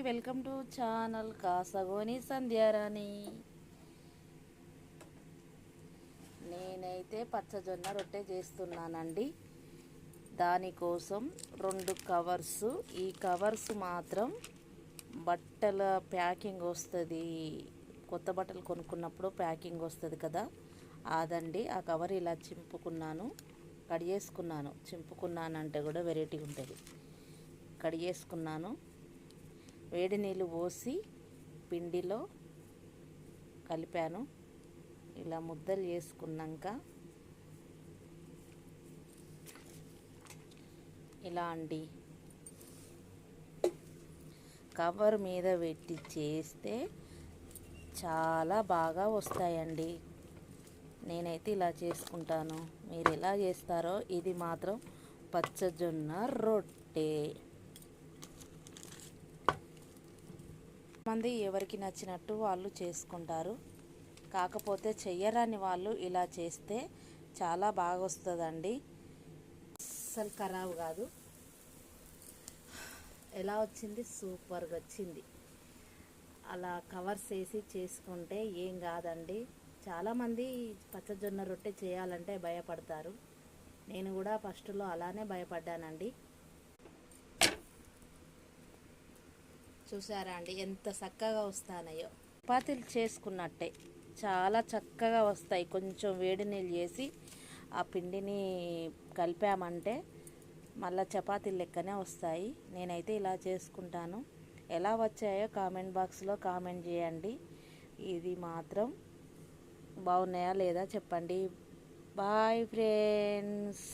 Welcome to channel Kasagoni Sandhyarani. నేనైతే పచ్చజొన్న రొట్టె చేస్తున్నానండి. దానికోసం 2 కవర్స్. ఈ కవర్స్ మాత్రం బట్టల ప్యాకింగ్ వస్తుంది, కొత్త బట్టలు కొనుక్కున్నప్పుడు ప్యాకింగ్ వస్తుంది కదా, అదండి. ఆ కవర్ ఇలా చింపుకున్నాను, కడిగేసుకున్నాను. చింపుకున్నానంటే కూడా వెరైటీగా ఉంటుంది. కడిగేసుకున్నాను. వేడి నీళ్ళు పోసి పిండిలో కలిపాను. ఇలా ముద్దలు చేసుకున్నాక ఇలా అండి కవర్ మీద పెట్టి చేస్తే చాలా బాగా వస్తాయండి. నేనైతే ఇలా చేసుకుంటాను. మీరు ఎలా చేస్తారో. ఇది మాత్రం పచ్చజొన్న రొట్టె. మంది ఎవరికి నచ్చినట్టు వాళ్ళు చేసుకుంటారు. కాకపోతే చెయ్యరాని వాళ్ళు ఇలా చేస్తే చాలా బాగా వస్తుందండి. అస్సలు ఖరాబ్ కాదు. ఎలా వచ్చింది? సూపర్గా వచ్చింది. అలా కవర్స్ వేసి చేసుకుంటే ఏం కాదండి. చాలామంది పచ్చజొన్న రొట్టె చేయాలంటే భయపడతారు. నేను కూడా ఫస్ట్లో అలానే భయపడ్డానండి. చూసారా అండి ఎంత చక్కగా వస్తాయో. చపాతీలు చేసుకున్నట్టే చాలా చక్కగా వస్తాయి. కొంచెం వేడి నీళ్ళు చేసి ఆ పిండిని కలిపామంటే మళ్ళీ చపాతీలు లెక్కనే వస్తాయి. నేనైతే ఇలా చేసుకుంటాను. ఎలా వచ్చాయో కామెంట్ బాక్స్లో కామెంట్ చేయండి. ఇది మాత్రం బాగున్నాయా లేదా చెప్పండి. Bye friends.